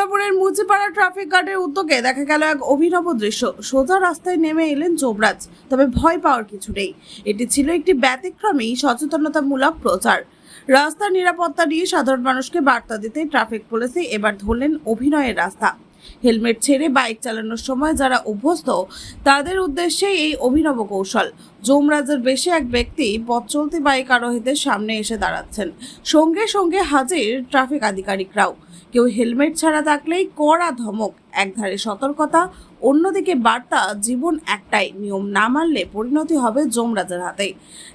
দুর্গাপুরের মুচিপাড়া ট্রাফিক গার্ডের উদ্যোগে দেখা গেল এক অভিনব দৃশ্য। সোজা রাস্তায় নেমে এলেন যুবরাজ, তবে ভয় পাওয়ার কিছু নেই। এটি ছিল একটি ব্যতিক্রমী সচেতনতামূলক প্রচার। রাস্তার নিরাপত্তা নিয়ে সাধারণ মানুষকে বার্তা দিতে ট্রাফিক পুলিশে এবার ধরলেন অভিনয়ের রাস্তা। হেলমেট ছেড়ে বাইক চালানোর সময় যারা অভ্যস্ত তাদের উদ্দেশ্যে এই অভিনব কৌশল। যমরাজের বেশে এক ব্যক্তি পথ চলতি বাইক আরোহীদের সামনে এসে দাঁড়াচ্ছেন। সঙ্গে সঙ্গে হাজির ট্রাফিক আধিকারিকরাও। কেউ হেলমেট ছাড়া থাকলেই কড়া ধমক, একধারে সতর্কতা, অন্যদিকে বার্তা জীবন একটাই, নিয়ম না মানলে পরিণতি হবে যমরাজের হাতে।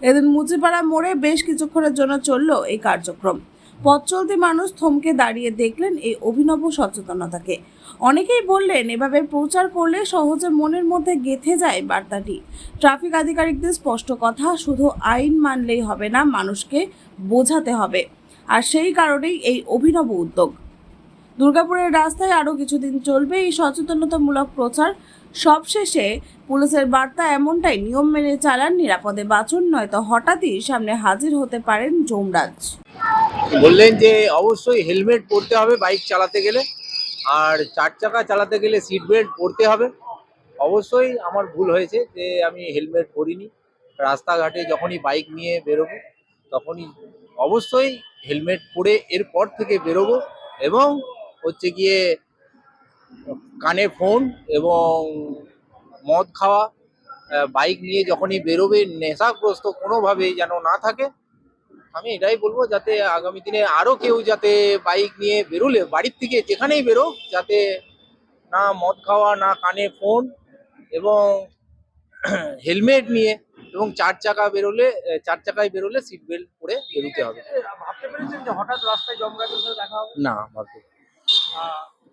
এদিন মুচিপাড়া মোড়ে বেশ কিছুক্ষণের জন্য চলল এই কার্যক্রম। পথ চলতি মানুষ থমকে দাঁড়িয়ে দেখলেন এই অভিনব সচেতনতাকে। অনেকেই বললেন এভাবে প্রচার করলে সহজে মনের মধ্যে গেঁথে যায় বার্তাটি। ট্রাফিক আধিকারিকদের স্পষ্ট কথা, শুধু আইন মানলেই হবে না, মানুষকে বোঝাতে হবে। আর সেই কারণেই এই অভিনব উদ্যোগ। দুর্গাপুরের রাস্তায় আরও কিছুদিন চলবে এই সচেতনতামূলক প্রচার। সবশেষে পুলিশের বার্তা এমনটাই, নিয়ম মেনে চালান, নিরাপদে বাঁচুন, নয়তো হঠাৎই সামনে হাজির হতে পারেন যমরাজ। বললেন যে অবশ্যই হেলমেট পরতে হবে বাইক চালাতে গেলে, আর চার চাকা চালাতে গেলে সিট বেল্ট পরতে হবে। অবশ্যই আমার ভুল হয়েছে যে আমি হেলমেট পরিনি। রাস্তাঘাটে যখনই বাইক নিয়ে বেরোবো তখনই অবশ্যই হেলমেট পরে এরপর থেকে বেরোবো। এবং হচ্ছে গিয়ে কানে ফোন এবং মদ খাওয়া, বাইক নিয়ে যখনই বেরোবে নেশাগ্রস্ত কোনোভাবেই যেন না থাকে। আমি এটাই বলবো, যাতে আগামী দিনে আরো কেউ যাতে বাইক নিয়ে বেরোলে বাড়ির থেকে যেখানেই বেরো, যাতে না মদ খাওয়া, না কানে ফোন এবং হেলমেট নিয়ে, এবং চার চাকায় বেরোলে সিট বেল্ট পরে বেরোতে হবে। ভাবতে পেরেছেন যে হঠাৎ রাস্তায় যমরাজের সাথে দেখা হবে? না ভাবতে।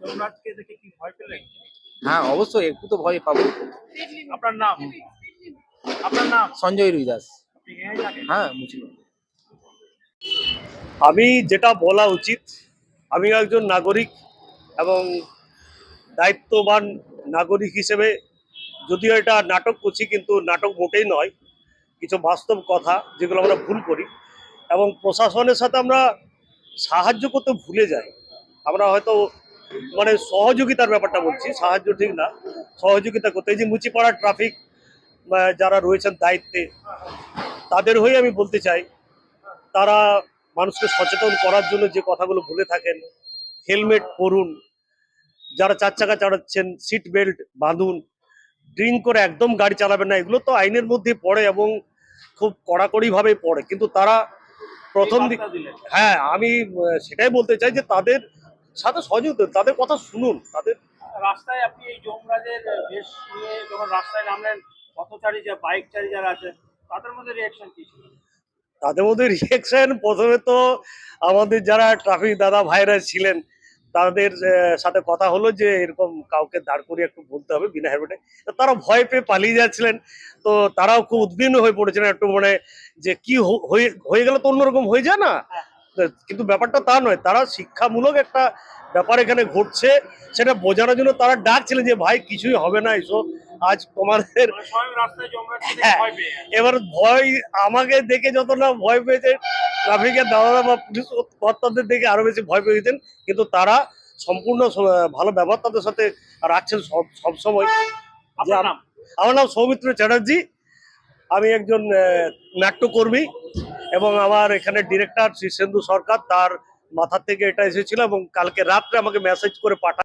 যমরাজকে দেখে কি ভয় পেলেন? হ্যাঁ, অবশ্যই একটু তো ভয় পাবো। আপনার নাম? আপনার নাম? সঞ্জয় রুইদাস। আপনি এখানেই থাকেন? হ্যাঁ, বুঝি। আমি যেটা বলা উচিত, আমি একজন নাগরিক এবং দায়িত্ববান নাগরিক হিসেবে, যদিও এটা নাটক করছি কিন্তু নাটক মোটেই নয়, কিছু বাস্তব কথা যেগুলো আমরা ভুল করি এবং প্রশাসনের সাথে আমরা সাহায্য করতে ভুলে যাই। আমরা হয়তো মানে সহযোগিতার ব্যাপারটা বলছি, সাহায্য ঠিক না, সহযোগিতা করতে। এই যে মুচিপাড়া ট্রাফিক যারা রয়েছেন দায়িত্বে, তাদের হয়ে আমি বলতে চাই, তারা মানুষকে সচেতন করার জন্য যে কথাগুলো বলে থাকেন, হেলমেট পরুন, যারা চার চাকা চালাচ্ছেন সিট বেল্ট বাঁধুন, ড্রিঙ্ক করে একদম গাড়ি চালাবেন না, এগুলো তো আইনের মধ্যে পড়ে এবং খুব কড়াকড়িভাবে পড়ে। কিন্তু তারা প্রথম দিক, হ্যাঁ আমি সেটাই বলতে চাই যে তাদের সাথে সহযোগিতা, তাদের কথা শুনুন। তাদের রাস্তায় আপনি এই যমরাজের বেশ নিয়ে যখন রাস্তায় নামলেন, পথচারী বাইকচারী যারা আছে তাদের মধ্যে রিয়াকশন কি ছিল? তাদের মধ্যে রিয়েকশন, প্রথমে তো আমাদের যারা ট্রাফিক দাদা ভাইরা ছিলেন তাদের সাথে কথা হলো যে এরকম কাউকে দাঁড় করিয়ে একটু বলতে হবে বিনা হেলমেটে। তো তারা ভয় পেয়ে পালিয়ে যাচ্ছিলেন। তো তারাও খুব উদ্বিগ্ন হয়ে পড়েছিলেন, একটু মানে যে কি হয়ে গেলে তো অন্যরকম হয়ে যায় না। কিন্তু ব্যাপারটা তা নয়, তারা শিক্ষামূলক একটা ব্যাপার এখানে ঘটছে সেটা বোঝানোর জন্য তারা ডাকছিলেন যে ভাই কিছুই হবে না, এসো আজ তোমাদের। হ্যাঁ, এবার ভয় আমাকে দেখে যত না ভয় পেয়েছে, ট্রাফিকের দাদা বা পুলিশ কর্তাদের দেখে আরো বেশি ভয় পেয়েছেন। কিন্তু তারা সম্পূর্ণ ভালো ব্যবহার তাদের সাথে রাখছেন সবসময়। আমার নাম সৌমিত্র চ্যাটার্জি, আমি একজন নাট্যকর্মী এবং আমার এখানে ডিরেক্টর শীর্ষেন্দু সরকার, তার মাথার থেকে এটা এসেছিল এবং কালকে রাত্রে আমাকে মেসেজ করে পাঠান।